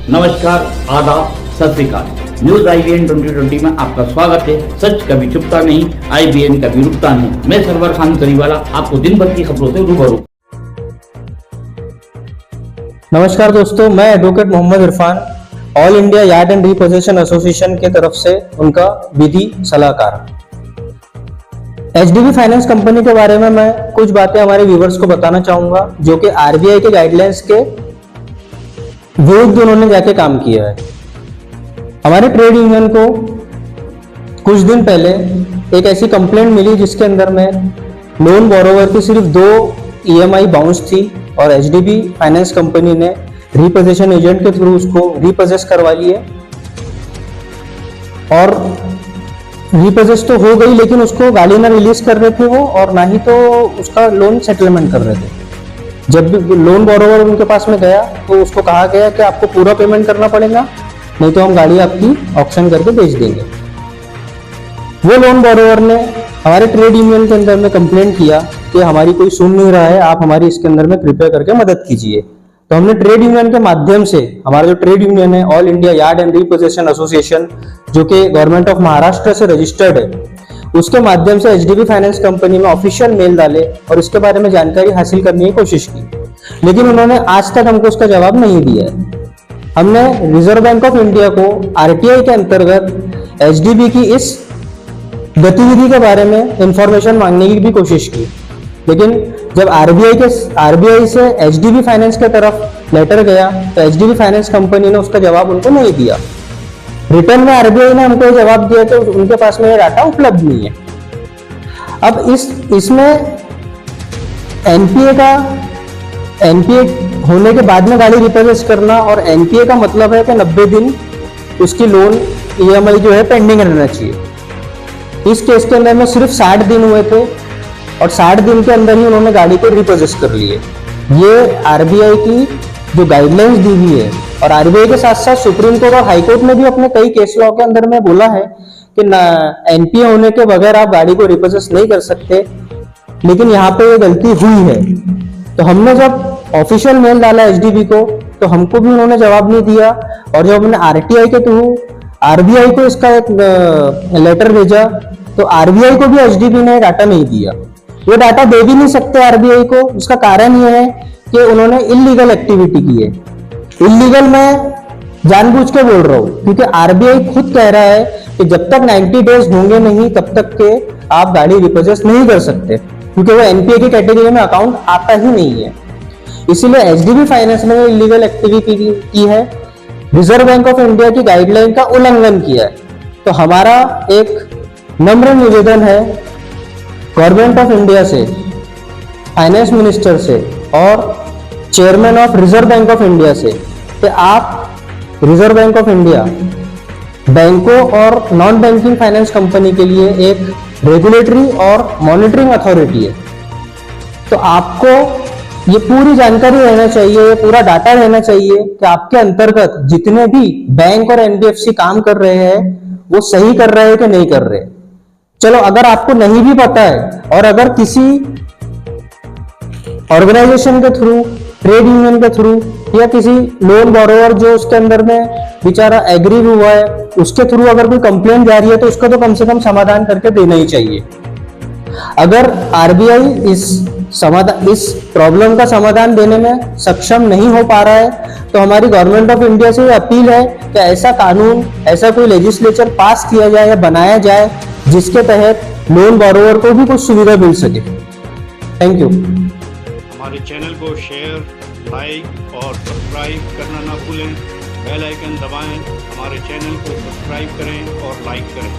नमस्कार, आदाब, सत श्री अकाल। न्यूज IBN 2020 में आपका स्वागत है। सच कभी चुपता नहीं, IBN कभी रुकता नहीं। मैं सरवर खान करीवाला आपको दिन भर की खबरों से रूबरू। नमस्कार दोस्तों, मैं advocate Mohammad Irfan, all India yard and repossession association के तरफ से उनका विधि सलाहकार। HDB फाइनेंस कंपनी के बारे में मैं कुछ बातें हमारे व्यूवर्स को बताना चाहूंगा, जो कि RBI के गाइडलाइंस के विरुद्ध उन्होंने जाके काम किया है। हमारे ट्रेड यूनियन को कुछ दिन पहले एक ऐसी कंप्लेंट मिली जिसके अंदर में लोन बोरोवर की सिर्फ 2 EMI बाउंस थी और HDB फाइनेंस कंपनी ने रिपोजेशन एजेंट के थ्रू उसको रिपोजेस करवा लिए और रिपोजेस तो हो गई, लेकिन उसको गाड़ी ना रिलीज कर रहे थे वो, और ना ही तो उसका लोन सेटलमेंट कर रहे थे। जब भी लोन बोरोवर उनके पास में गया तो उसको कहा गया कि आपको पूरा पेमेंट करना पड़ेगा, नहीं तो हम गाड़ी आपकी ऑक्शन करके बेच देंगे। वो लोन बोरोवर ने हमारे ट्रेड यूनियन के अंदर में कंप्लेंट किया कि हमारी कोई सुन नहीं रहा है, आप हमारी इसके अंदर में कृपया करके मदद कीजिए। तो हमने ट्रेड यूनियन के माध्यम से, हमारा जो ट्रेड यूनियन है all India yard and repossession association, जो कि गवर्नमेंट ऑफ महाराष्ट्र से रजिस्टर्ड है, उसके माध्यम से HDB फाइनेंस कंपनी में ऑफिशियल मेल डाले और इसके बारे में जानकारी हासिल करने की कोशिश की, लेकिन उन्होंने आज तक हमको उसका जवाब नहीं दिया है। हमने रिजर्व बैंक ऑफ इंडिया को RTI के अंतर्गत HDB की इस गतिविधि के बारे में इंफॉर्मेशन मांगने की भी कोशिश की, लेकिन जब RBI से HDB फाइनेंस के तरफ लेटर गया तो HDB फाइनेंस कंपनी ने उसका जवाब उनको नहीं दिया। रिटर्न में RBI ने हमको जवाब दिया कि उनके पास में ये डाटा उपलब्ध नहीं है। अब इसमें NPA होने के बाद में गाड़ी रिपोजेस करना, और NPA का मतलब है कि 90 दिन उसकी लोन EMI जो है पेंडिंग रहना चाहिए। इस केस के अंदर में सिर्फ 60 दिन हुए थे और 60 दिन के अंदर ही उन्होंने गाड़ी को रिपोजेस कर लिए। ये RBI की जो गाइडलाइंस दी हुई है, और RBI के साथ साथ सुप्रीम कोर्ट और हाई कोर्ट ने भी अपने कई केस लॉ के अंदर में बोला है कि NPA होने के बगैर आप गाड़ी को रिपोजेस नहीं कर सकते, लेकिन यहाँ पे ये गलती हुई है। तो हमने जब ऑफिशियल मेल डाला HDB को तो हमको भी उन्होंने जवाब नहीं दिया, और जब हमने RTI के थ्रू RBI को इसका एक लेटर भेजा तो RBI को भी HDB ने डाटा नहीं दिया। वो डाटा दे भी नहीं सकते RBI को। उसका कारण ये है कि उन्होंने इलीगल एक्टिविटी की है। इलीगल मैं जानबूझ के बोल रहा हूँ, क्योंकि RBI खुद कह रहा है कि जब तक 90 डेज होंगे नहीं तब तक के आप गाड़ी रिपोजेस नहीं कर सकते, क्योंकि वो NPA की कैटेगरी में अकाउंट आता ही नहीं है। इसीलिए HDB फाइनेंस ने इलीगल एक्टिविटी की है, रिजर्व बैंक ऑफ इंडिया की गाइडलाइन का उल्लंघन किया है। तो हमारा एक नम्र निवेदन है गवर्नमेंट ऑफ इंडिया से, फाइनेंस मिनिस्टर से और chairman of reserve bank of India से, कि आप रिजर्व बैंक ऑफ इंडिया बैंकों और नॉन बैंकिंग फाइनेंस कंपनी के लिए एक रेगुलेटरी और मॉनिटरिंग अथॉरिटी है। तो आपको ये पूरी जानकारी रहना चाहिए, ये पूरा डाटा रहना चाहिए कि आपके अंतर्गत जितने भी बैंक और NBFC काम कर रहे हैं वो सही कर रहे हैं कि नहीं कर रहे। चलो, अगर आपको नहीं भी पता है और अगर किसी ऑर्गेनाइजेशन के थ्रू, ट्रेड यूनियन के थ्रू या किसी लोन बोरोवर जो उसके अंदर में बेचारा एग्री हुआ है उसके थ्रू अगर कोई कंप्लेंट जा रही है तो उसको तो कम से कम समाधान करके देना ही चाहिए। अगर RBI इस प्रॉब्लम का समाधान देने में सक्षम नहीं हो पा रहा है तो हमारी गवर्नमेंट ऑफ इंडिया से अपील है कि ऐसा कानून, ऐसा कोई लेजिस्लेचर पास किया जाए या बनाया जाए जिसके तहत लोन बोरोवर को भी कुछ सुविधा मिल सके। Thank you. हमारे चैनल को शेयर, लाइक और सब्सक्राइब करना ना भूलें। बेल आइकन दबाएं, हमारे चैनल को सब्सक्राइब करें और लाइक करें।